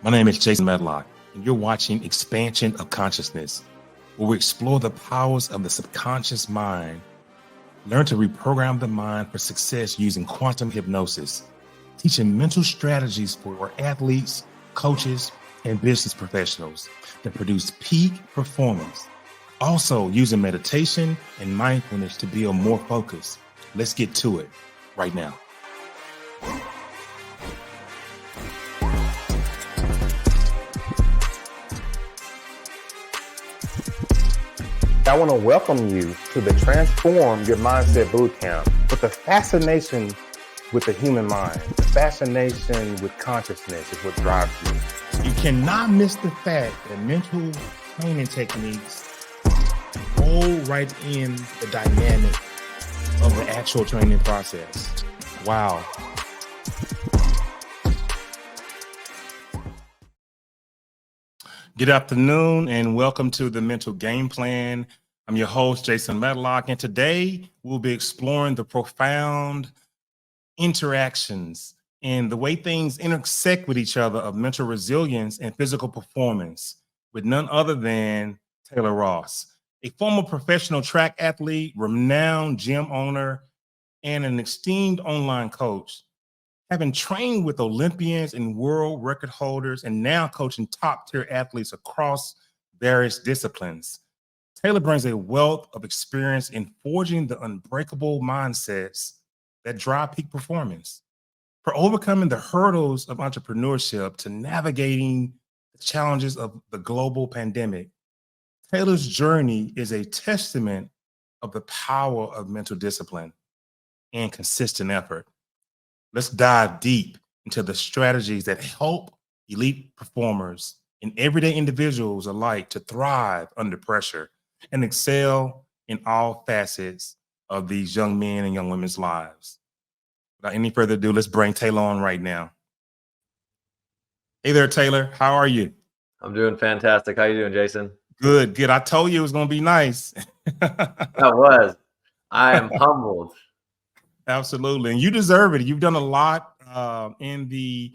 My name is Jason Medlock, and you're watching Expansion of Consciousness, where we explore the powers of the subconscious mind, learn to reprogram the mind for success using quantum hypnosis, teaching mental strategies for athletes, coaches, and business professionals that produce peak performance. Also using meditation and mindfulness to build more focus. Let's get to it right now. I want to welcome you to the Transform Your Mindset Bootcamp with the fascination with the human mind. The fascination with consciousness is what drives you. You cannot miss the fact that mental training techniques roll right in the dynamic of the actual training process. Wow. Good afternoon and welcome to the Mental Game Plan. I'm your host, Jason Medlock, and today we'll be exploring the profound interactions and the way things intersect with each other of mental resilience and physical performance with none other than Taylor Ross, a former professional track athlete, renowned gym owner, and an esteemed online coach. Having trained with Olympians and world record holders and now coaching top-tier athletes across various disciplines, Taylor brings a wealth of experience in forging the unbreakable mindsets that drive peak performance. For overcoming the hurdles of entrepreneurship to navigating the challenges of the global pandemic, Taylor's journey is a testament of the power of mental discipline and consistent effort. Let's dive deep into the strategies that help elite performers and everyday individuals alike to thrive under pressure and excel in all facets of these young men and young women's lives. Without any further ado, let's bring Taylor on right now. Hey there, Taylor. How are you? I'm doing fantastic. How you doing, Jason? Good, good. I told you it was going to be nice. I am humbled. Absolutely. And you deserve it. You've done a lot in the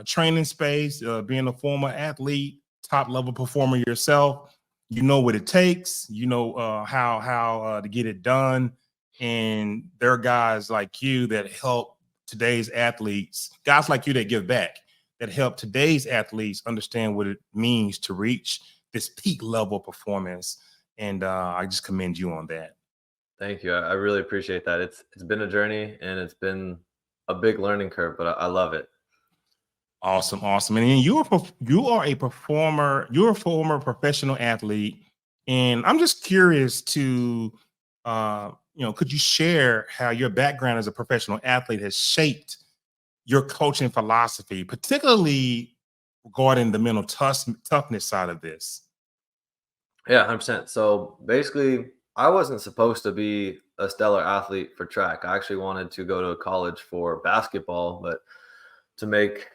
training space, being a former athlete, top level performer yourself. You know what it takes. You know how to get it done. And there are guys like you that help today's athletes, guys like you that give back, that help today's athletes understand what it means to reach this peak level performance. And I just commend you on that. Thank you. I really appreciate that. It's been a journey and it's been a big learning curve, but I love it. Awesome. And you are a performer, you're a former professional athlete. And I'm just curious to, could you share how your background as a professional athlete has shaped your coaching philosophy, particularly regarding the mental toughness side of this? Yeah, 100%. So basically, I wasn't supposed to be a stellar athlete for track. I actually wanted to go to college for basketball, but to make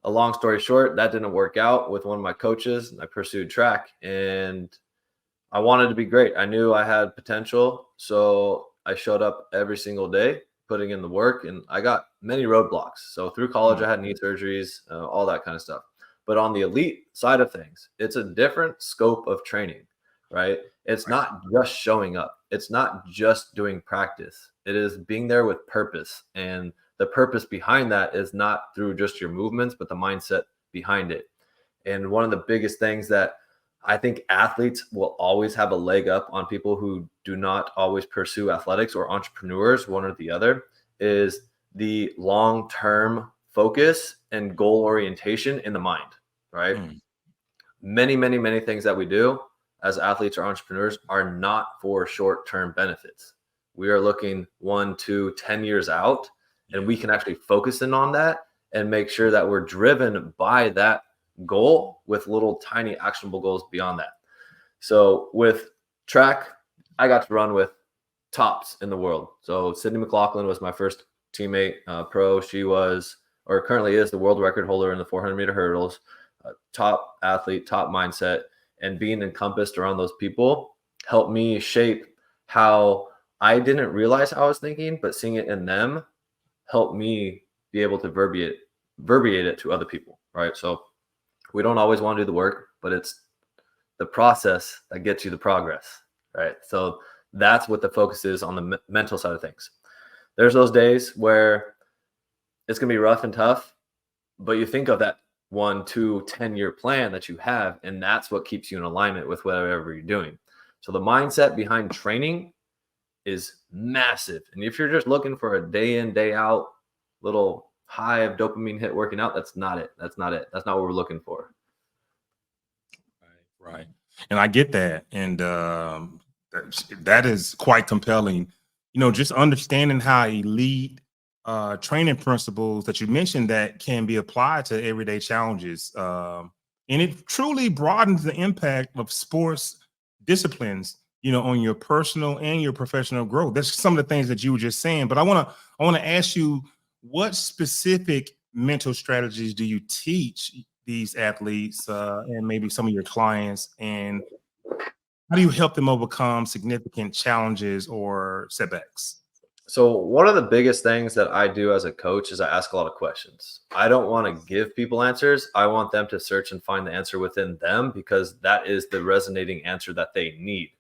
a long story short, that didn't work out with one of my coaches. I pursued track and I wanted to be great. I knew I had potential. So I showed up every single day, putting in the work, and I got many roadblocks. So through college, I had knee surgeries, all that kind of stuff. But on the elite side of things, it's a different scope of training, right? It's not just showing up. It's not just doing practice. It is being there with purpose. And the purpose behind that is not through just your movements, but the mindset behind it. And one of the biggest things that I think athletes will always have a leg up on people who do not always pursue athletics or entrepreneurs, one or the other, is the long-term focus and goal orientation in the mind, right? Many things that we do as athletes or entrepreneurs are not for short-term benefits. We are looking 1, 2, 10 years out, and we can actually focus in on that and make sure that we're driven by that goal with little tiny actionable goals beyond that. So with track, I got to run with tops in the world. So Sydney McLaughlin was my first teammate, pro. She was, or currently is, the world record holder in the 400-meter hurdles, top athlete, top mindset, and being encompassed around those people helped me shape how I didn't realize how I was thinking, but seeing it in them helped me be able to verbiate it to other people, right? So we don't always want to do the work, but it's the process that gets you the progress, right? So that's what the focus is on the mental side of things. There's those days where it's going to be rough and tough, but you think of that 1, 2, 10-year plan that you have, and that's what keeps you in alignment with whatever you're doing. So the mindset behind training is massive. And if you're just looking for a day in, day out little high of dopamine hit working out, that's not it. That's not it. That's not what we're looking for. Right. And I get that. And that is quite compelling. You know, just understanding how elite training principles that you mentioned that can be applied to everyday challenges. And it truly broadens the impact of sports disciplines, you know, on your personal and your professional growth. That's some of the things that you were just saying. But I want to ask you, what specific mental strategies do you teach these athletes and maybe some of your clients, and how do you help them overcome significant challenges or setbacks? So one of the biggest things that I do as a coach is I ask a lot of questions. I don't want to give people answers. I want them to search and find the answer within them, because that is the resonating answer that they need,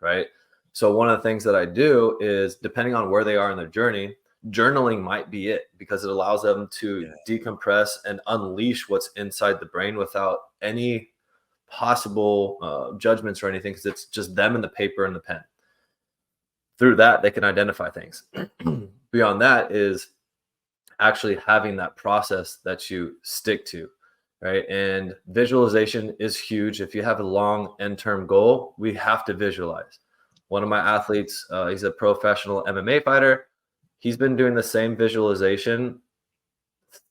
right? So one of the things that I do is, depending on where they are in their journey, journaling might be it, because it allows them to decompress and unleash what's inside the brain without any possible judgments or anything, because it's just them and the paper and the pen. Through that, they can identify things. Beyond that is actually having that process that you stick to, right? And visualization is huge. If you have a long end-term goal, we have to visualize. One of my athletes, he's a professional MMA fighter. He's been doing the same visualization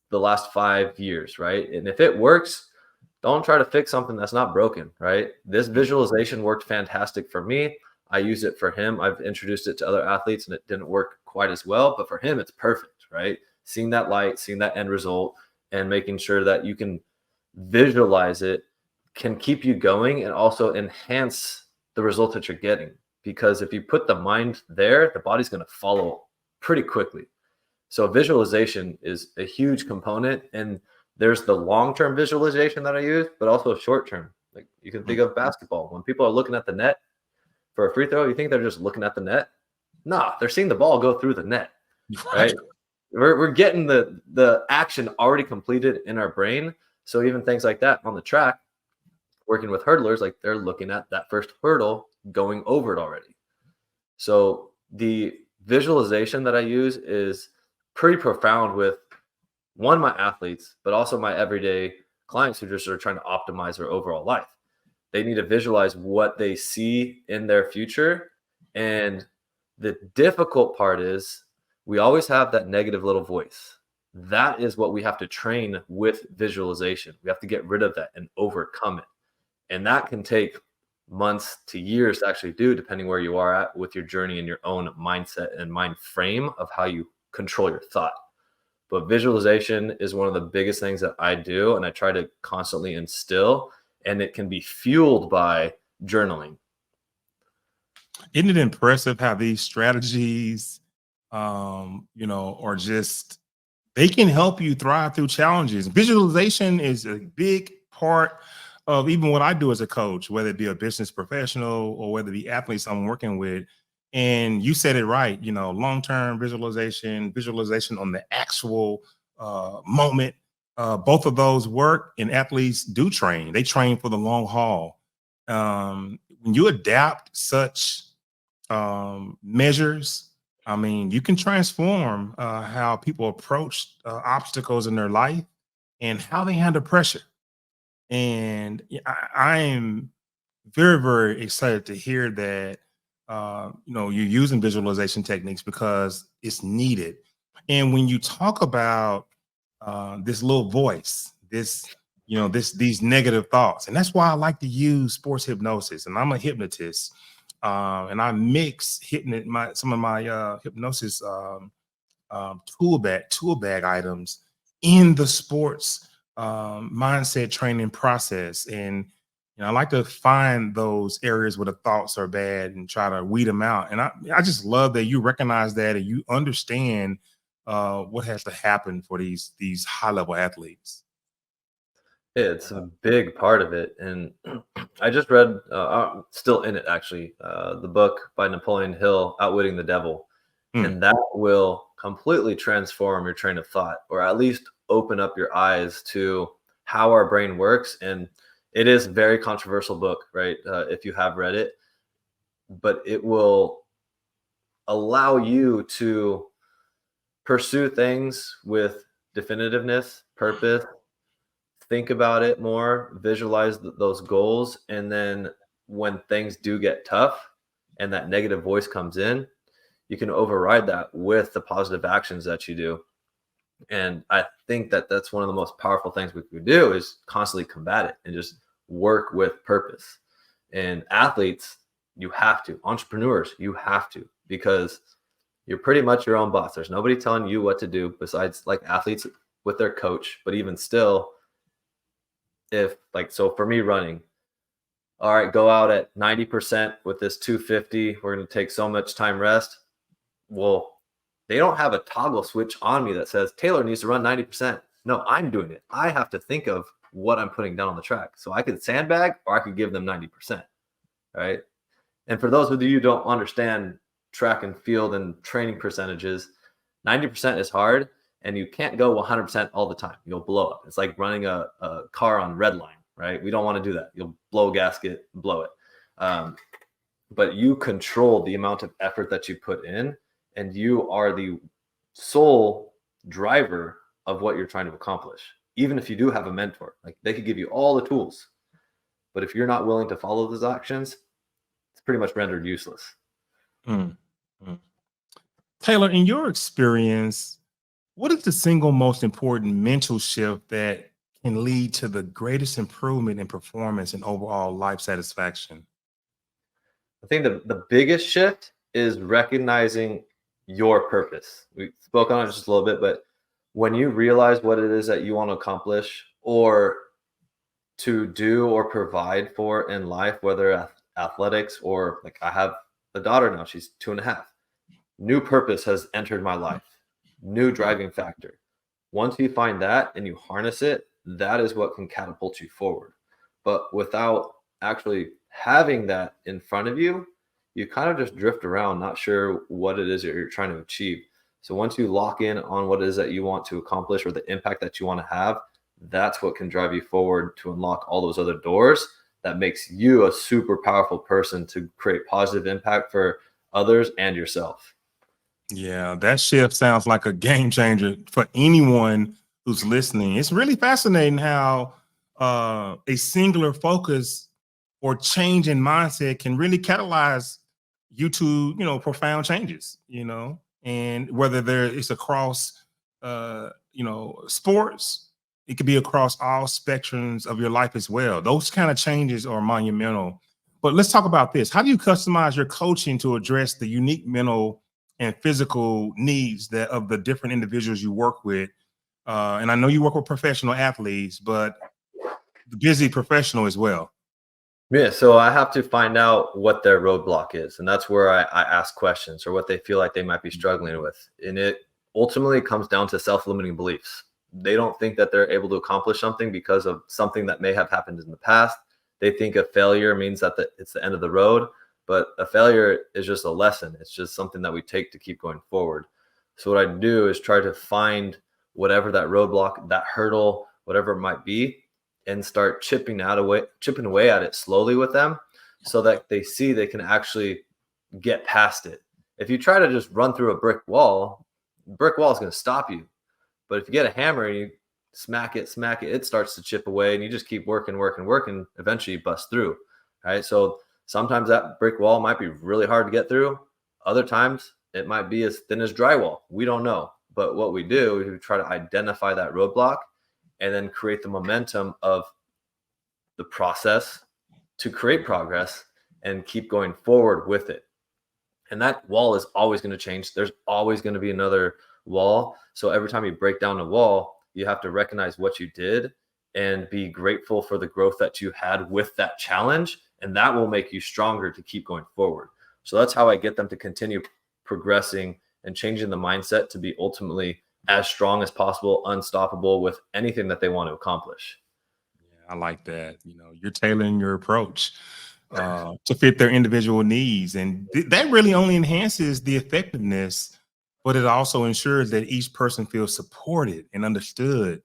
the last 5 years, right? And if it works, don't try to fix something that's not broken, right? This visualization worked fantastic for me. I use it for him. I've introduced it to other athletes and it didn't work quite as well, but for him, it's perfect, right? Seeing that light, seeing that end result, and making sure that you can visualize it can keep you going and also enhance the results that you're getting. Because if you put the mind there, the body's going to follow pretty quickly. So visualization is a huge component, and there's the long-term visualization that I use, but also short-term. Like you can think of basketball. When people are looking at the net for a free throw, you think they're just looking at the net? Nah, they're seeing the ball go through the net, right? We're getting the action already completed in our brain. So even things like that on the track, working with hurdlers, like they're looking at that first hurdle going over it already. So the visualization that I use is pretty profound with my athletes, but also my everyday clients who just are trying to optimize their overall life. They need to visualize what they see in their future. And the difficult part is we always have that negative little voice. That is what we have to train with visualization. We have to get rid of that and overcome it. And that can take months to years to actually do, depending where you are at with your journey and your own mindset and mind frame of how you control your thought. But visualization is one of the biggest things that I do, and I try to constantly instill, and it can be fueled by journaling. Isn't it impressive how these strategies, you know, are just, they can help you thrive through challenges. Visualization is a big part of even what I do as a coach, whether it be a business professional or whether it be athletes I'm working with. And you said it right, you know, long-term visualization on the actual moment. Both of those work, and athletes do train. They train for the long haul. When you adapt such measures, I mean, you can transform how people approach obstacles in their life and how they handle pressure. And I am very, very excited to hear that you know, you're using visualization techniques because it's needed. And when you talk about this little voice, this, you know, these negative thoughts, and that's why I like to use sports hypnosis. And I'm a hypnotist, and I mix some of my hypnosis tool bag items in the sports mindset training process. And you know, I like to find those areas where the thoughts are bad and try to weed them out. And I just love that you recognize that and you understand what has to happen for these high level athletes. It's a big part of it. And I just read, I'm still in it actually, the book by Napoleon Hill, Outwitting the Devil. Mm, And that will completely transform your train of thought, or at least open up your eyes to how our brain works. And it is a very controversial book, right? If you have read it, but it will allow you to pursue things with definitiveness, purpose, think about it more, visualize those goals. And then when things do get tough and that negative voice comes in, you can override that with the positive actions that you do. And I think that that's one of the most powerful things we could do is constantly combat it and just work with purpose. And athletes, you have to, entrepreneurs, you have to, because you're pretty much your own boss. There's nobody telling you what to do besides like athletes with their coach. But even still, if like, so for me running, all right, go out at 90% with this 250. We're going to take so much time rest. Well, they don't have a toggle switch on me that says Taylor needs to run 90%. No, I'm doing it. I have to think of what I'm putting down on the track. So I could sandbag or I could give them 90%. Right. And for those of you who don't understand track and field and training percentages, 90% is hard and you can't go 100% all the time. You'll blow up. It's like running a car on red line, right? We don't want to do that. You'll blow a gasket, blow it. But you control the amount of effort that you put in, and you are the sole driver of what you're trying to accomplish. Even if you do have a mentor, like they could give you all the tools, but if you're not willing to follow those actions, it's pretty much rendered useless. mm, mm. Taylor, in your experience, what is the single most important mental shift that can lead to the greatest improvement in performance and overall life satisfaction? I think the biggest shift is recognizing your purpose. We spoke on it just a little bit, but when you realize what it is that you want to accomplish or to do or provide for in life, whether athletics or like I have a daughter now, she's 2.5. New purpose has entered my life, new driving factor. Once you find that and you harness it, that is what can catapult you forward. But without actually having that in front of you, you kind of just drift around, not sure what it is that you're trying to achieve. So once you lock in on what it is that you want to accomplish or the impact that you want to have, that's what can drive you forward to unlock all those other doors that makes you a super powerful person to create positive impact for others and yourself. Yeah, that shift sounds like a game changer for anyone who's listening. It's really fascinating how a singular focus or change in mindset can really catalyze you to, profound changes, and whether it's across, sports, it could be across all spectrums of your life as well. Those kind of changes are monumental. But let's talk about this. How do you customize your coaching to address the unique mental and physical needs that of the different individuals you work with? And I know you work with professional athletes, but the busy professional as well. Yeah, so I have to find out what their roadblock is. And that's where I ask questions or what they feel like they might be struggling with. And it ultimately comes down to self-limiting beliefs. They don't think that they're able to accomplish something because of something that may have happened in the past. They think a failure means that it's the end of the road, but a failure is just a lesson. It's just something that we take to keep going forward. So what I do is try to find whatever that roadblock, that hurdle, whatever it might be, and start chipping away at it slowly with them so that they see they can actually get past it. If you try to just run through a brick wall is going to stop you. But if you get a hammer and you smack it, it starts to chip away and you just keep working, eventually you bust through. Right. So sometimes that brick wall might be really hard to get through. Other times it might be as thin as drywall. We don't know. But what we do is we try to identify that roadblock and then create the momentum of the process to create progress and keep going forward with it. And that wall is always going to change. There's always going to be another wall. So every time you break down a wall, you have to recognize what you did and be grateful for the growth that you had with that challenge. And that will make you stronger to keep going forward. So that's how I get them to continue progressing and changing the mindset to be ultimately as strong as possible, unstoppable with anything that they want to accomplish. I like that. You're tailoring your approach to fit their individual needs. And that really only enhances the effectiveness, but it also ensures that each person feels supported and understood,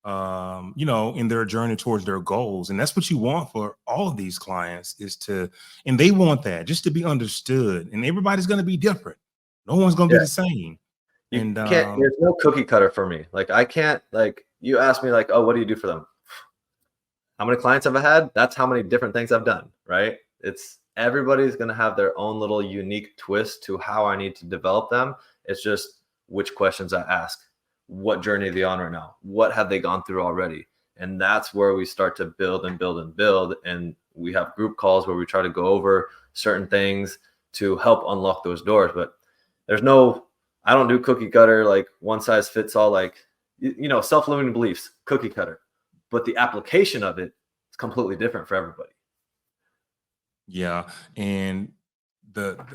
in their journey towards their goals. And that's what you want for all of these clients and they want that, just to be understood. And everybody's going to be different. No one's going to be Yeah. the same. You And can't, there's no cookie cutter for me. Like I can't, like you ask me like, oh, what do you do for them? How many clients have I had? That's how many different things I've done, right? Everybody's going to have their own little unique twist to how I need to develop them. It's just which questions I ask. What journey are they on right now? What have they gone through already? And that's where we start to build and build and build. And we have group calls where we try to go over certain things to help unlock those doors. But I don't do cookie cutter, like one size fits all, like, self-limiting beliefs, cookie cutter. But the application of it is completely different for everybody. Yeah. And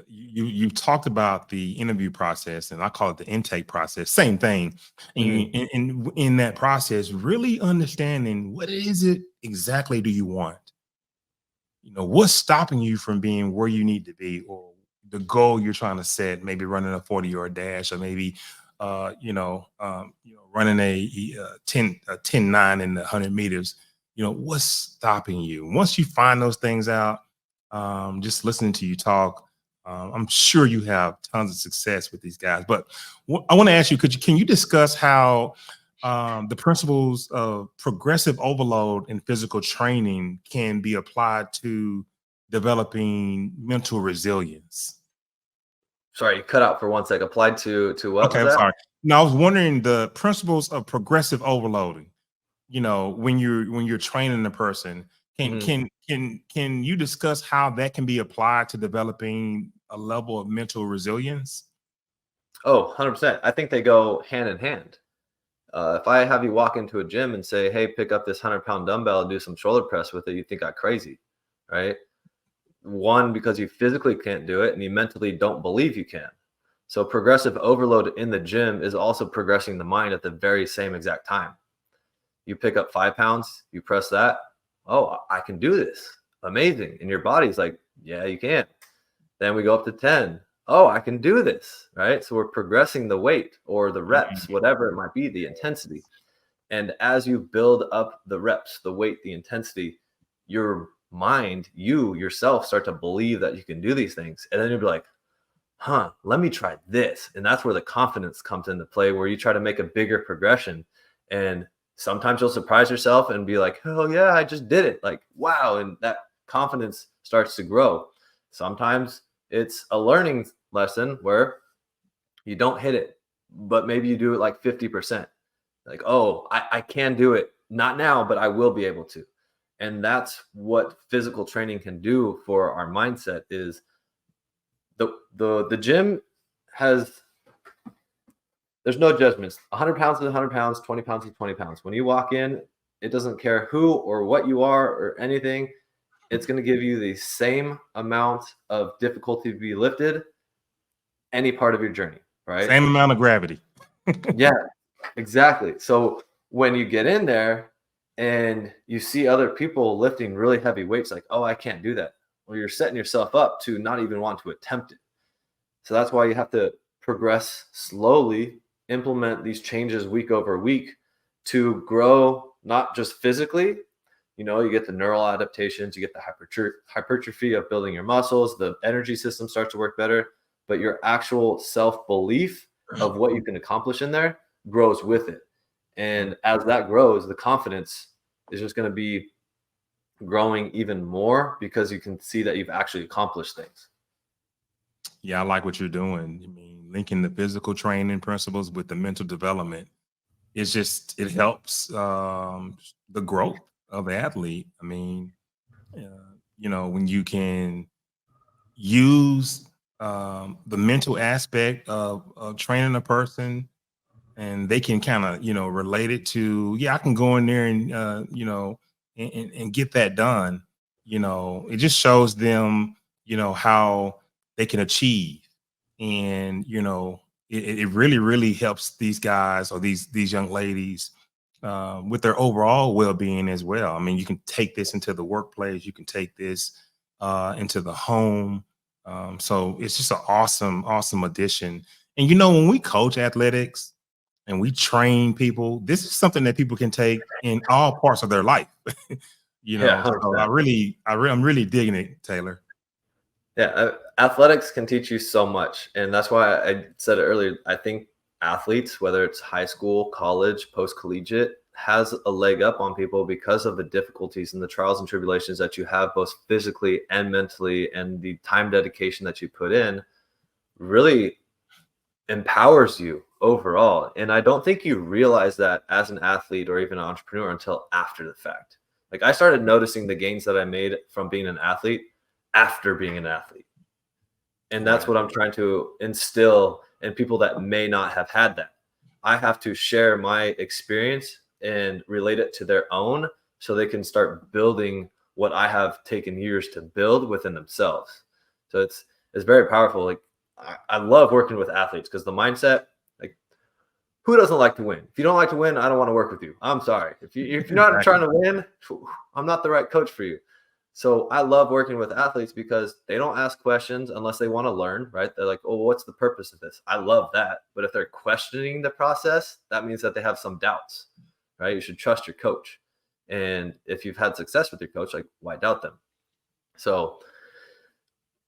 you talked about the interview process, and I call it the intake process, same thing. And in that process, really understanding what is it exactly do you want? What's stopping you from being where you need to be, or the goal you're trying to set, maybe running a 40-yard dash, or maybe running a 10-9 in the 100 meters. What's stopping you? Once you find those things out, just listening to you talk, I'm sure you have tons of success with these guys. But I want to ask you, can you discuss how the principles of progressive overload in physical training can be applied to developing mental resilience? Sorry, you cut out for 1 sec. Applied to what? Okay, I'm sorry. No, I was wondering the principles of progressive overloading. When you're training a person, can you discuss how that can be applied to developing a level of mental resilience? Oh, 100%. I think they go hand in hand. If I have you walk into a gym and say, hey, pick up this 100-pound dumbbell and do some shoulder press with it, you think I'm crazy, right? One, because you physically can't do it and you mentally don't believe you can. So progressive overload in the gym is also progressing the mind at the very same exact time. You pick up 5 pounds, you press that. Oh, I can do this. Amazing. And your body's like, yeah, you can. Then we go up to 10. Oh, I can do this, right? So we're progressing the weight or the reps, whatever it might be, the intensity. And as you build up the reps, the weight, the intensity, your mind, you yourself start to believe that you can do these things. And then you'll be like, let me try this. And that's where the confidence comes into play, where you try to make a bigger progression. And sometimes you'll surprise yourself and be like, oh yeah, I just did it. Like, wow. And that confidence starts to grow. Sometimes it's a learning lesson where you don't hit it, but maybe you do it like 50%. Like, oh, I can do it. Not now, but I will be able to. And that's what physical training can do for our mindset. Is the gym there's no judgments. 100 pounds is 100 pounds, 20 pounds is 20 pounds. When you walk in, it doesn't care who or what you are or anything. It's going to give you the same amount of difficulty to be lifted any part of your journey, right? Same amount of gravity. Yeah, exactly. So when you get in there and you see other people lifting really heavy weights, like, oh, I can't do that. Well, you're setting yourself up to not even want to attempt it. So that's why you have to progress slowly, implement these changes week over week to grow, not just physically. You get the neural adaptations, you get the hypertrophy of building your muscles, the energy system starts to work better, but your actual self-belief of what you can accomplish in there grows with it. And as that grows, the confidence is just going to be growing even more because you can see that you've actually accomplished things. Yeah, I like what you're doing. I mean, linking the physical training principles with the mental development, it helps the growth of the athlete. I mean, when you can use the mental aspect of training a person, and they can kind of, relate it to, I can go in there and, and get that done. It just shows them, how they can achieve. And, it really, really helps these guys or these young ladies with their overall well-being as well. I mean, you can take this into the workplace, you can take this into the home. So it's just an awesome addition. And when we coach athletics and we train people, this is something that people can take in all parts of their life. Yeah, So 100%. I'm really digging it, Taylor. Yeah, athletics can teach you so much. And that's why I said it earlier. I think athletes, whether it's high school, college, post-collegiate, has a leg up on people because of the difficulties and the trials and tribulations that you have both physically and mentally, and the time dedication that you put in really empowers you overall. And I don't think you realize that as an athlete or even an entrepreneur until after the fact. Like, I started noticing the gains that I made from being an athlete after being an athlete. And that's what I'm trying to instill in people that may not have had that. I have to share my experience and relate it to their own so they can start building what I have taken years to build within themselves. So it's very powerful. Like, I love working with athletes because the mindset, like, who doesn't like to win? If you don't like to win, I don't want to work with you. I'm sorry. If you're not trying to win, I'm not the right coach for you. So I love working with athletes because they don't ask questions unless they want to learn, right? They're like, oh, what's the purpose of this? I love that. But if they're questioning the process, that means that they have some doubts, right? You should trust your coach. And if you've had success with your coach, like, why doubt them? So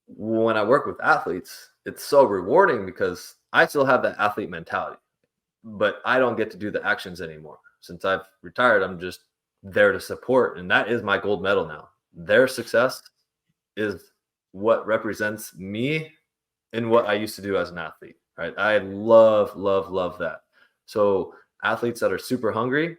when I work with athletes, it's so rewarding because I still have that athlete mentality, but I don't get to do the actions anymore. Since I've retired, I'm just there to support. And that is my gold medal now. Their success is what represents me and what I used to do as an athlete, right? I love that. So athletes that are super hungry,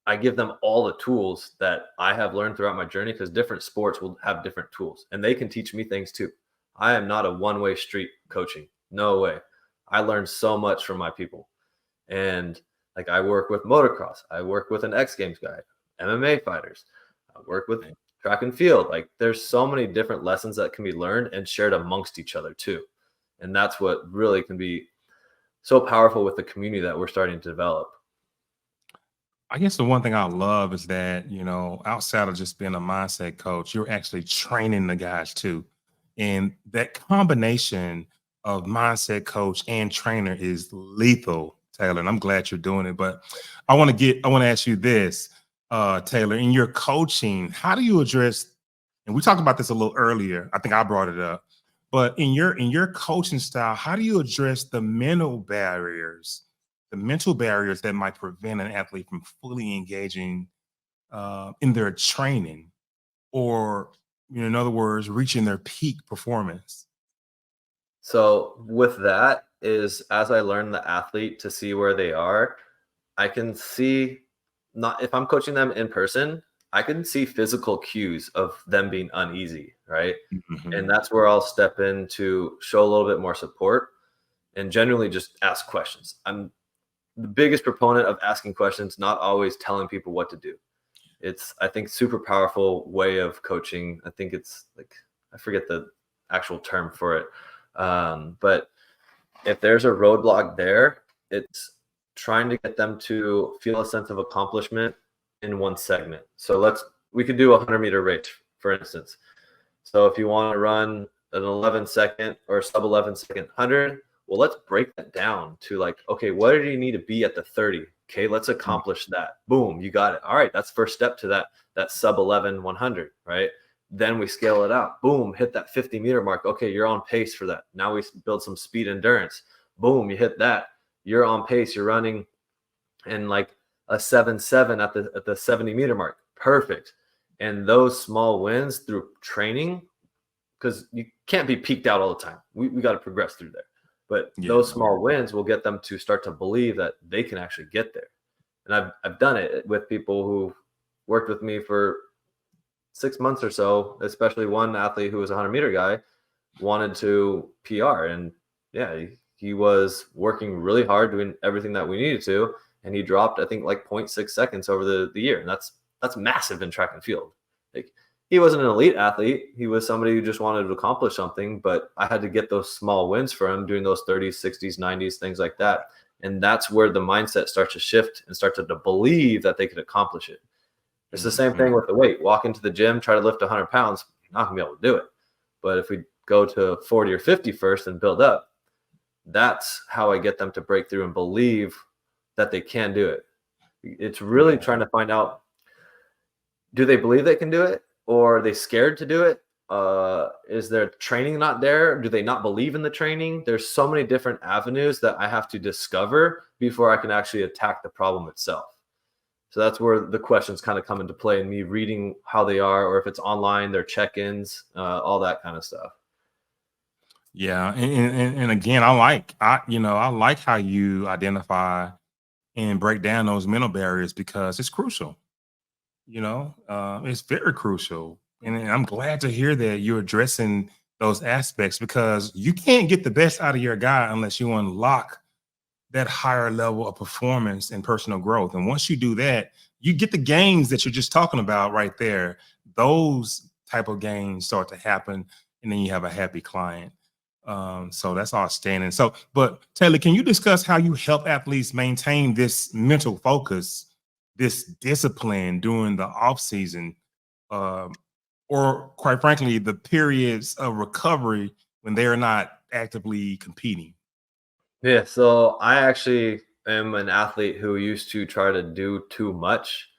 I give them all the tools that I have learned throughout my journey, because different sports will have different tools and they can teach me things too. I am not a one-way street coaching. No way. I learned so much from my people. And like, I work with motocross. I work with an X Games guy, MMA fighters. I work with track and field. Like, there's so many different lessons that can be learned and shared amongst each other too. And that's what really can be so powerful with the community that we're starting to develop. I guess the one thing I love is that, outside of just being a mindset coach, you're actually training the guys too. And that combination of mindset coach and trainer is lethal, Taylor. And I'm glad you're doing it. But I want to ask you this, Taylor, in your coaching, how do you address, and we talked about this a little earlier, I think I brought it up, but in your coaching style, how do you address the mental barriers that might prevent an athlete from fully engaging in their training, or, in other words, reaching their peak performance? So with that is, as I learn the athlete to see where they are, I can see, not if I'm coaching them in person, I can see physical cues of them being uneasy, right? Mm-hmm. And that's where I'll step in to show a little bit more support and generally just ask questions. I'm the biggest proponent of asking questions, not always telling people what to do. It's, I think, super powerful way of coaching. I think it's like, I forget the actual term for it. But if there's a roadblock there, it's trying to get them to feel a sense of accomplishment in one segment. So we could do a 100-meter race, for instance. So if you want to run an 11-second or sub 11-second 100, well, let's break that down to like, okay, what do you need to be at the 30? Okay, let's accomplish that. Boom, you got it. All right, that's first step to that sub 11 100, right? Then we scale it out. Boom, hit that 50-meter mark. Okay, you're on pace for that. Now we build some speed endurance. Boom, you hit that. You're on pace. You're running in like a 7.7 at the 70-meter mark. Perfect. And those small wins through training, because you can't be peaked out all the time. We got to progress through there. But those small wins will get them to start to believe that they can actually get there. And I've done it with people who worked with me for 6 months or so, especially one athlete who was a 100-meter guy, wanted to PR. And yeah, he was working really hard, doing everything that we needed to. And he dropped, I think, like 0.6 seconds over the year. And that's massive in track and field. Like, he wasn't an elite athlete. He was somebody who just wanted to accomplish something, but I had to get those small wins for him, doing those 30s, 60s, 90s, things like that. And that's where the mindset starts to shift and start to believe that they could accomplish it. It's the same thing with the weight. Walk into the gym, try to lift 100 pounds, you're not going to be able to do it. But if we go to 40 or 50 first and build up, that's how I get them to break through and believe that they can do it. It's really trying to find out, do they believe they can do it, or are they scared to do it? Is their training not there? Do they not believe in the training? There's so many different avenues that I have to discover before I can actually attack the problem itself. So that's where the questions kind of come into play, and me reading how they are, or if it's online, their check-ins, all that kind of stuff. Yeah, and again, I like how you identify and break down those mental barriers, because it's crucial. It's very crucial, and I'm glad to hear that you're addressing those aspects, because you can't get the best out of your guy unless you unlock that higher level of performance and personal growth. And once you do that, you get the gains that you're just talking about right there. Those type of gains start to happen, and then you have a happy client. So that's outstanding. So, but Taylor, can you discuss how you help athletes maintain this mental focus, this discipline during the off season, or quite frankly, the periods of recovery when they're not actively competing? Yeah, so I actually am an athlete who used to try to do too much.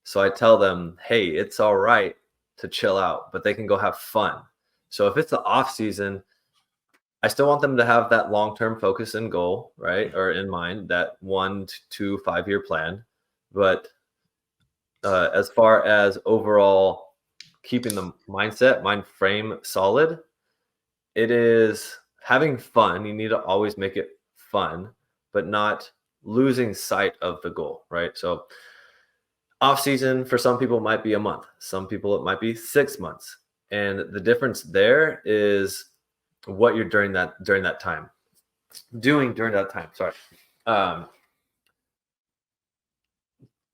So I tell them, hey, it's all right to chill out, but they can go have fun. So if it's the off season, I still want them to have that long-term focus and goal, right? Or in mind, that 1 to 5 year plan. But as far as overall keeping the mind frame solid, it is having fun. You need to always make it fun, but not losing sight of the goal, right? So off season for some people might be a month. Some people it might be 6 months. And the difference there is what you're doing during that time. Sorry.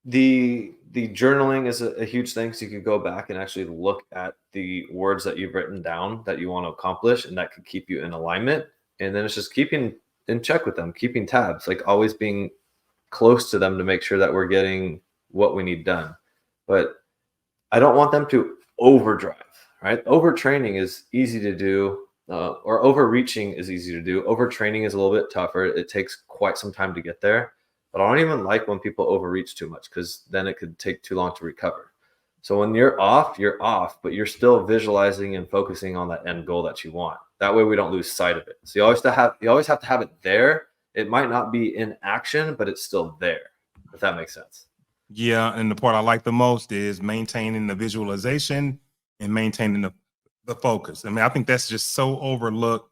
The journaling is a huge thing. So you could go back and actually look at the words that you've written down that you want to accomplish, and that could keep you in alignment. And then it's just keeping in check with them, keeping tabs, like always being close to them to make sure that we're getting what we need done. But I don't want them to overdrive, right? Overtraining is easy to do, or overreaching is easy to do. Overtraining is a little bit tougher. It takes quite some time to get there. But I don't even like when people overreach too much, because then it could take too long to recover. So when you're off, but you're still visualizing and focusing on that end goal that you want. That way we don't lose sight of it. So you always have to have it there. It might not be in action, but it's still there, if that makes sense. Yeah, and the part I like the most is maintaining the visualization and maintaining the focus. I mean, I think that's just so overlooked,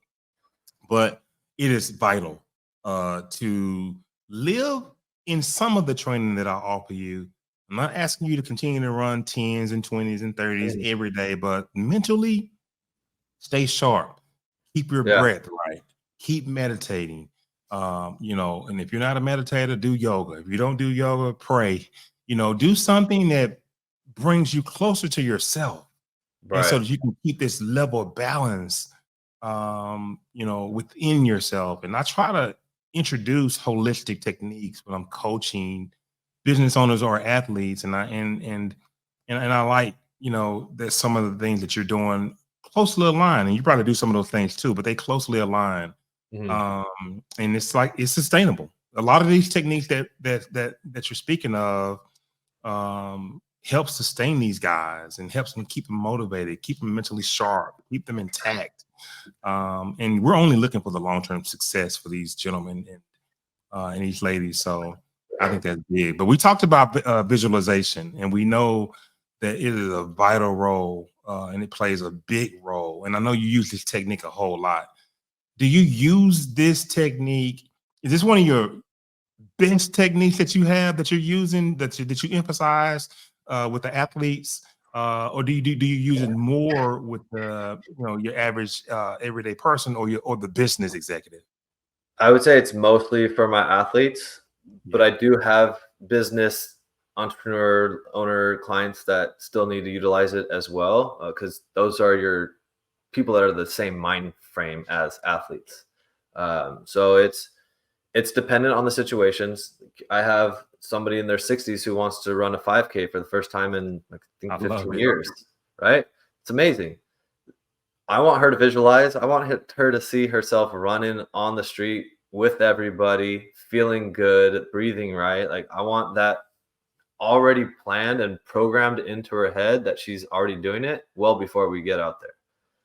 but it is vital to live in some of the training that I offer you. I'm not asking you to continue to run 10s and 20s and 30s every day, but mentally stay sharp. Keep your breath right. Keep meditating. And if you're not a meditator, do yoga. If you don't do yoga, pray. Do something that brings you closer to yourself. Right. And so that you can keep this level of balance, within yourself. And I try to introduce holistic techniques when I'm coaching business owners or athletes. And I like, that some of the things that you're doing closely align, and you probably do some of those things too, but they closely align. Mm-hmm. And it's sustainable. A lot of these techniques that you're speaking of help sustain these guys and helps them keep them motivated, keep them mentally sharp, keep them intact. And we're only looking for the long-term success for these gentlemen and these ladies. So I think that's big. But we talked about visualization, and we know that it is a vital role, and it plays a big role. And I know you use this technique a whole lot. Do you use this technique? Is this one of your best techniques that you have that you're using, that you emphasize with the athletes, or do you use it more with your average everyday person or the business executive? I would say it's mostly for my athletes, but I do have business entrepreneur owner clients that still need to utilize it as well, because those are your people that are the same mind frame as athletes. So It's dependent on the situations. I have somebody in their 60s who wants to run a 5K for the first time in, I think, 15 years, right? It's amazing. I want her to visualize. I want her to see herself running on the street with everybody, feeling good, breathing right. Like, I want that already planned and programmed into her head that she's already doing it well before we get out there.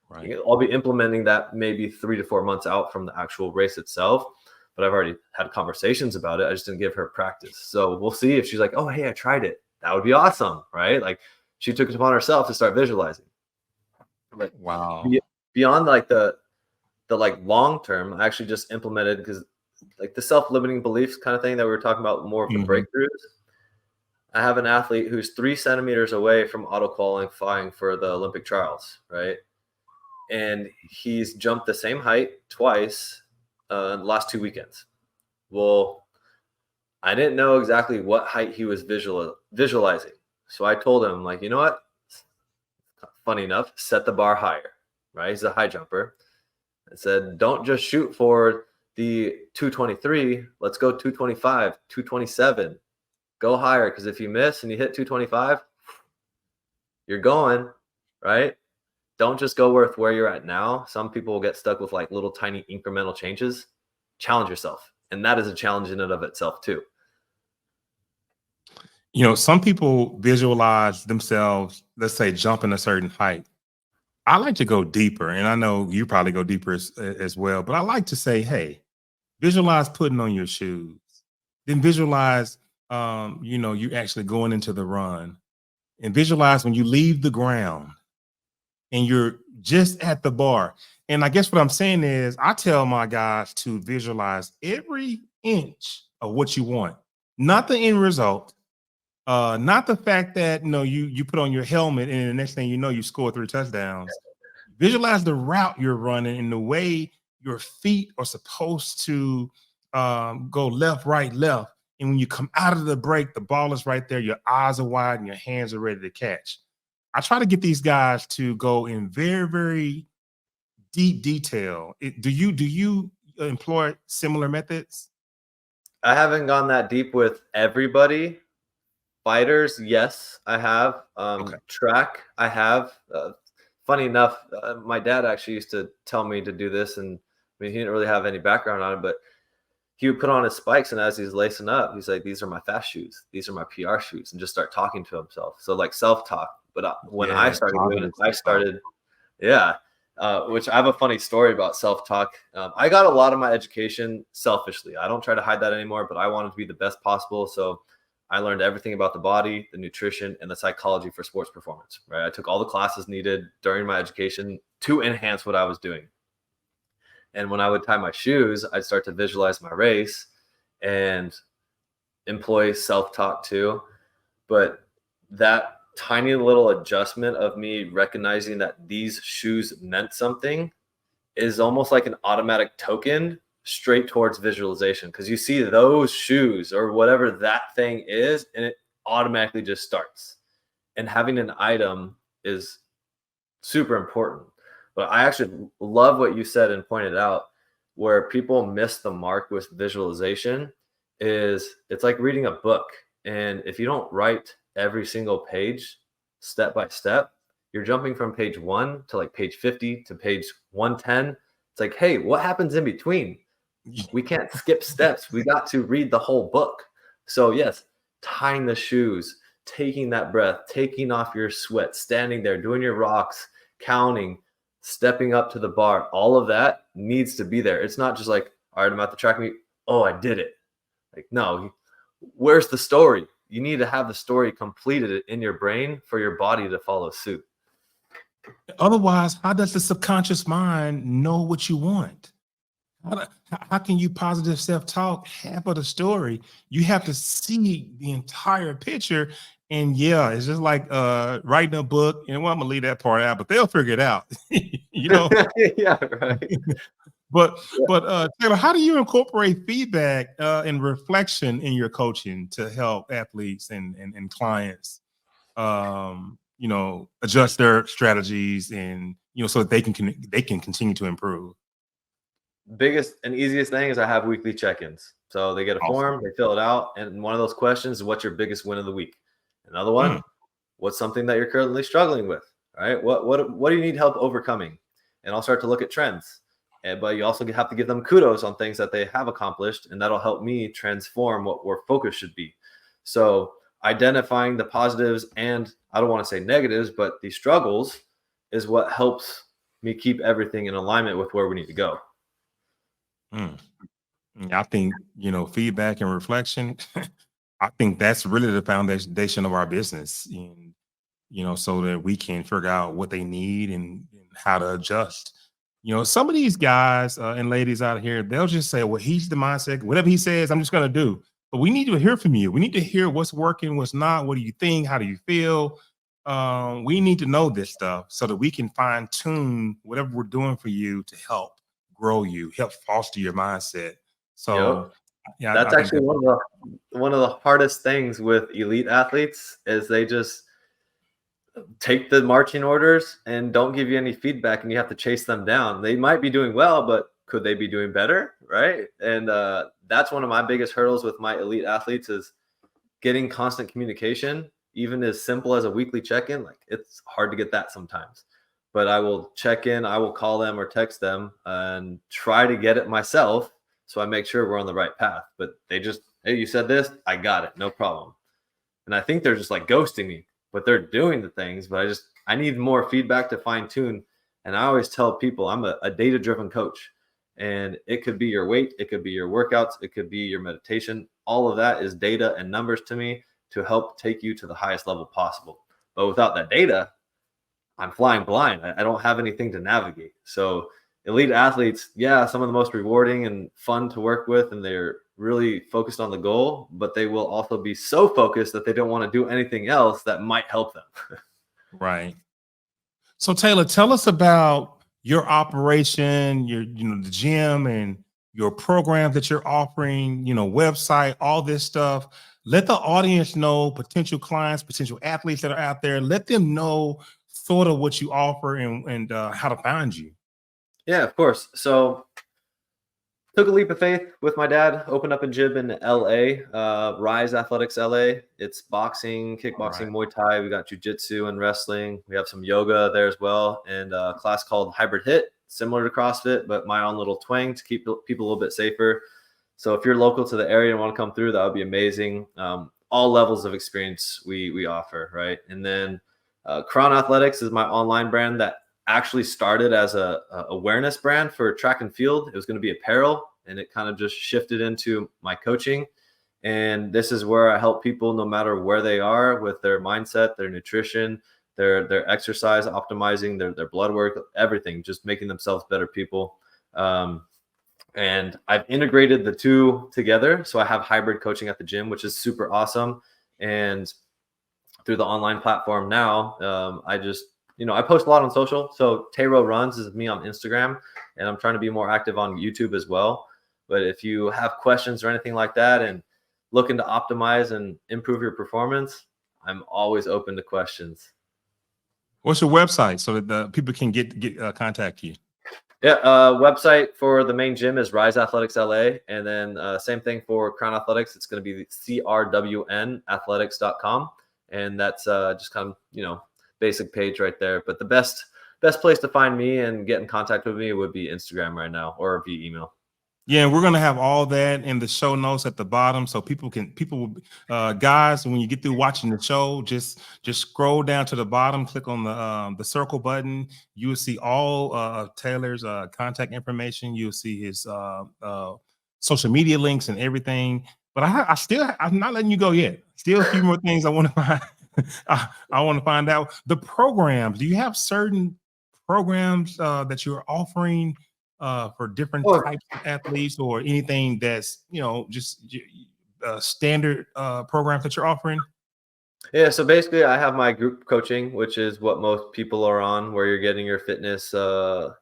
Right. I'll be implementing that maybe 3 to 4 months out from the actual race itself, but I've already had conversations about it. I just didn't give her practice. So we'll see if she's like, oh, hey, I tried it. That would be awesome, right? Like, she took it upon herself to start visualizing. But wow. Beyond like the like long term, I actually just implemented, because like the self-limiting beliefs kind of thing that we were talking about, more of the breakthroughs. I have an athlete who's 3 centimeters away from auto qualifying for the Olympic trials, right? And he's jumped the same height twice in the last 2 weekends. Well, I didn't know exactly what height he was visualizing. So I told him, like, you know what? Funny enough, set the bar higher, right? He's a high jumper. I said, don't just shoot for the 223. Let's go 225, 227. Go higher, because if you miss and you hit 225, you're going, right? Don't just go with where you're at now. Some people will get stuck with like little tiny incremental changes. Challenge yourself. And that is a challenge in and of itself too. You know, some people visualize themselves, let's say, jumping a certain height. I like to go deeper, and I know you probably go deeper as well, but I like to say, hey, visualize putting on your shoes. Then visualize, you know, you actually going into the run, and visualize when you leave the ground and you're just at the bar. And I guess what I'm saying is, I tell my guys to visualize every inch of what you want, not the end result, not the fact that, you know, you put on your helmet and the next thing you know, you score 3 touchdowns. Visualize the route you're running and the way your feet are supposed to go left, right, left. And when you come out of the break, the ball is right there. Your eyes are wide and your hands are ready to catch. I try to get these guys to go in very, very deep detail. Do you employ similar methods? I haven't gone that deep with everybody. Fighters, yes, I have. Okay. Track, I have. Funny enough, my dad actually used to tell me to do this, and I mean, he didn't really have any background on it, but he would put on his spikes, and as he's lacing up, he's like, these are my fast shoes, these are my PR shoes, and just start talking to himself. So like self-talk. But when I started doing it, I started, which I have a funny story about self-talk. I got a lot of my education selfishly. I don't try to hide that anymore, but I wanted to be the best possible. So I learned everything about the body, the nutrition, and the psychology for sports performance, right? I took all the classes needed during my education to enhance what I was doing. And when I would tie my shoes, I'd start to visualize my race and employ self-talk too. But that tiny little adjustment of me recognizing that these shoes meant something is almost like an automatic token straight towards visualization, because you see those shoes or whatever that thing is, and it automatically just starts. And having an item is super important. But I actually love what you said and pointed out, where people miss the mark with visualization is it's like reading a book. And if you don't write every single page step by step, you're jumping from page 1 to like page 50 to page 110. It's like, hey, what happens in between? We can't skip steps. We got to read the whole book. So yes, tying the shoes, taking that breath, taking off your sweat, standing there, doing your rocks, counting, stepping up to the bar, all of that needs to be there. It's not just like, all right, I'm at the track meet. Oh, I did it. Like, no, where's the story? You need to have the story completed in your brain for your body to follow suit. Otherwise, how does the subconscious mind know what you want? How can you positive self-talk half of the story? You have to see the entire picture. And yeah, it's just like writing a book. And well, I'm gonna leave that part out, but they'll figure it out. You know? Yeah, right. But Taylor, how do you incorporate feedback and reflection in your coaching to help athletes and clients, you know, adjust their strategies and, you know, so that they can continue to improve? biggest and easiest thing is I have weekly check-ins. So they get a Awesome. form, they fill it out, and one of those questions is, what's your biggest win of the week? Another one, Mm. what's something that you're currently struggling with? Right? What do you need help overcoming? And I'll start to look at trends. But you also have to give them kudos on things that they have accomplished, and that'll help me transform what our focus should be. So identifying the positives and, I don't want to say negatives, but the struggles is what helps me keep everything in alignment with where we need to go. Mm. I think, feedback and reflection, I think that's really the foundation of our business. And, so that we can figure out what they need and how to adjust. Some of these guys and ladies out here, they'll just say, well, he's the mindset, whatever he says, I'm just going to do. But we need to hear from you. We need to hear what's working, what's not. What do you think? How do you feel? We need to know this stuff so that we can fine tune whatever we're doing for you to help grow you, help foster your mindset. So, yeah, That's I think actually one of the hardest things with elite athletes is they just take the marching orders and don't give you any feedback, and you have to chase them down. They might be doing well, but could they be doing better? Right. And that's one of my biggest hurdles with my elite athletes is getting constant communication, even as simple as a weekly check-in. Like, it's hard to get that sometimes, but I will check in, I will call them or text them and try to get it myself. So I make sure we're on the right path, but they just, hey, you said this, I got it, no problem. And I think they're just like ghosting me, but they're doing the things, but I need more feedback to fine tune. And I always tell people I'm a data-driven coach, and it could be your weight, it could be your workouts, it could be your meditation. All of that is data and numbers to me to help take you to the highest level possible. But without that data, I'm flying blind. I don't have anything to navigate. So elite athletes, yeah, some of the most rewarding and fun to work with, and they're really focused on the goal, but they will also be so focused that they don't want to do anything else that might help them. Right. So Taylor, tell us about your operation, the gym and your programs that you're offering, website, all this stuff. Let the audience know, potential clients, potential athletes that are out there, let them know sort of what you offer and how to find you. Yeah, of course. So took a leap of faith with my dad, opened up a gym in LA, Rise Athletics LA. It's boxing, kickboxing, Muay Thai. We got jiu-jitsu and wrestling. We have some yoga there as well, and a class called Hybrid Hit, similar to CrossFit, but my own little twang to keep people a little bit safer. So if you're local to the area and want to come through, that would be amazing. All levels of experience we offer, right? And then Crown Athletics is my online brand that actually started as a awareness brand for track and field. It was going to be apparel, and it kind of just shifted into my coaching. And this is where I help people no matter where they are with their mindset, their nutrition, their exercise, optimizing their blood work, everything, just making themselves better people. And I've integrated the two together. So I have hybrid coaching at the gym, which is super awesome. And through the online platform now, I post a lot on social. So Tayro Runs is me on Instagram, and I'm trying to be more active on YouTube as well. But if you have questions or anything like that and looking to optimize and improve your performance, I'm always open to questions. What's your website so that the people can get contact you? Yeah, website for the main gym is Rise Athletics LA, and then same thing for Crown Athletics. It's going to be crwnathletics.com, and that's just kind of basic page right there. But the best place to find me and get in contact with me would be Instagram right now or via email. Yeah, we're gonna have all that in the show notes at the bottom, so people guys, when you get through watching the show, just scroll down to the bottom, click on the circle button. You will see all Taylor's contact information. You'll see his social media links and everything. But I'm not letting you go yet. Still a few more things I want to find. I want to find out the programs. Do you have certain programs that you're offering for different types of athletes, or anything that's just standard programs that you're offering? Yeah, so basically I have my group coaching, which is what most people are on, where you're getting your fitness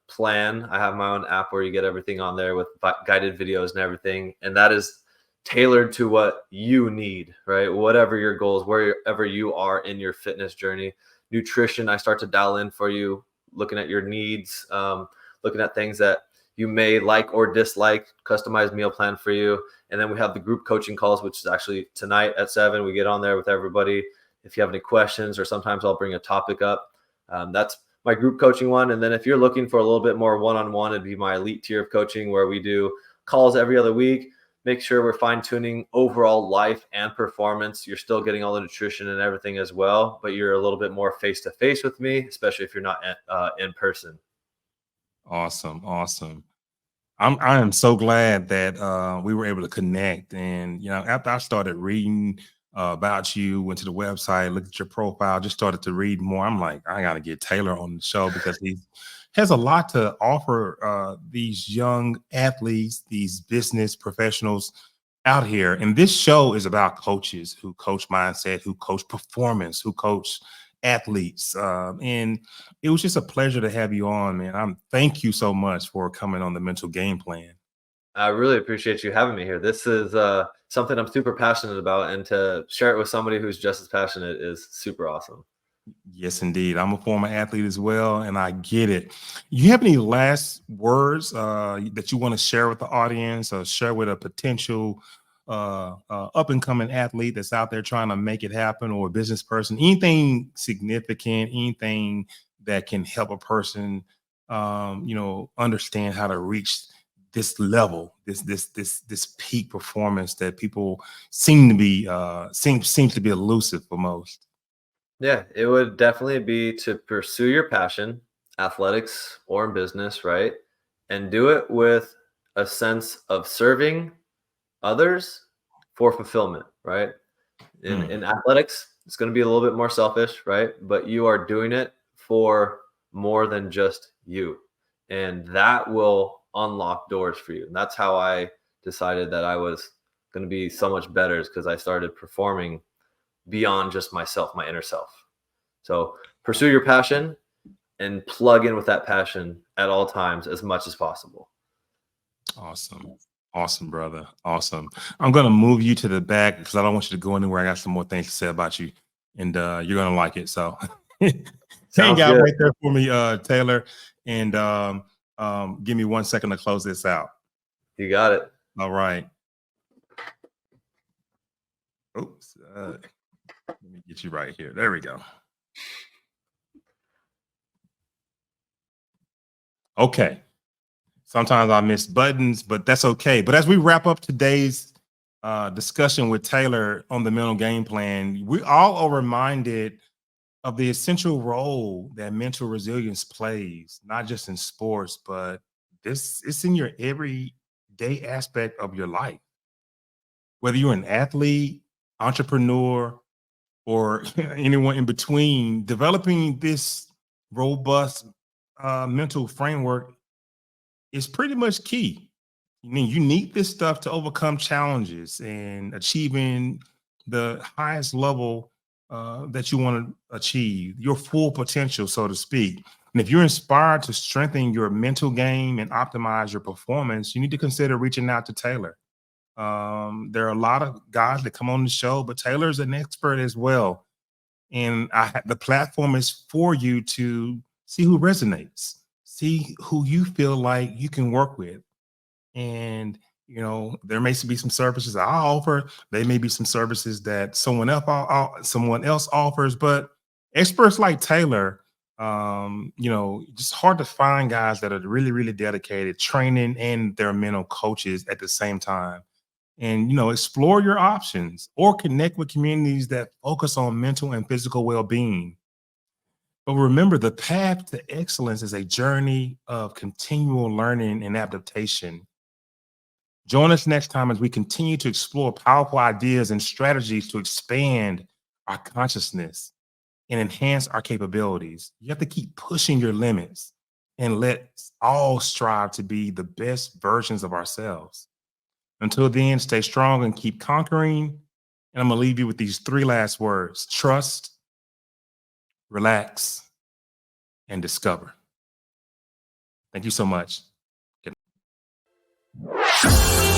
plan. I have my own app where you get everything on there with guided videos and everything, and that is tailored to what you need, right? Whatever your goals, wherever you are in your fitness journey. Nutrition, I start to dial in for you, looking at your needs, looking at things that you may like or dislike, customized meal plan for you. And then we have the group coaching calls, which is actually tonight at 7. We get on there with everybody. If you have any questions, or sometimes I'll bring a topic up. That's my group coaching one. And then if you're looking for a little bit more one-on-one, it'd be my elite tier of coaching, where we do calls every other week. Make sure we're fine-tuning overall life and performance. You're still getting all the nutrition and everything as well, but you're a little bit more face-to-face with me, especially if you're not in person. Awesome. I am so glad that we were able to connect. And, after I started reading about you, went to the website, looked at your profile, just started to read more. I'm like, I got to get Taylor on the show, because he has a lot to offer these young athletes, these business professionals out here. And this show is about coaches who coach mindset, who coach performance, who coach athletes. And it was just a pleasure to have you on, man. Thank you so much for coming on the Mental Game Plan. I really appreciate you having me here. This is something I'm super passionate about, and to share it with somebody who's just as passionate is super awesome. Yes, indeed. I'm a former athlete as well, and I get it. You have any last words that you want to share with the audience, or share with a potential up-and-coming athlete that's out there trying to make it happen, or a business person? Anything significant, anything that can help a person, understand how to reach this level, this peak performance that people seems to be elusive for most? Yeah, it would definitely be to pursue your passion, athletics or in business, right? And do it with a sense of serving others for fulfillment, right? In athletics, it's going to be a little bit more selfish, right? But you are doing it for more than just you. And that will unlock doors for you. And that's how I decided that I was going to be so much better, is because I started performing beyond just myself, my inner self. So pursue your passion and plug in with that passion at all times as much as possible. Awesome, brother. Awesome. I'm going to move you to the back, because I don't want you to go anywhere. I got some more things to say about you, and you're going to like it. So hang out right there for me, Taylor, and give me 1 second to close this out. You got it. All right. Oops. Let me get you right here. There we go. Okay. Sometimes I miss buttons, but that's okay. But as we wrap up today's discussion with Taylor on the Mental Game Plan, we all are reminded of the essential role that mental resilience plays, not just in sports, but it's in your everyday aspect of your life. Whether you're an athlete, entrepreneur, or anyone in between, developing this robust mental framework is pretty much key. You need this stuff to overcome challenges and achieving the highest level that you want to achieve, your full potential, so to speak. And if you're inspired to strengthen your mental game and optimize your performance, you need to consider reaching out to Taylor. There are a lot of guys that come on the show, but Taylor's an expert as well. And the platform is for you to see who resonates, see who you feel like you can work with. And, there may be some services I offer. There may be some services that someone else offers, but experts like Taylor, just hard to find guys that are really, really dedicated, training and their mental coaches at the same time. And, explore your options or connect with communities that focus on mental and physical well-being. But remember, the path to excellence is a journey of continual learning and adaptation. Join us next time as we continue to explore powerful ideas and strategies to expand our consciousness and enhance our capabilities. You have to keep pushing your limits, and let's all strive to be the best versions of ourselves. Until then, stay strong and keep conquering. And I'm going to leave you with these 3 last words: trust, relax, and discover. Thank you so much. Good night.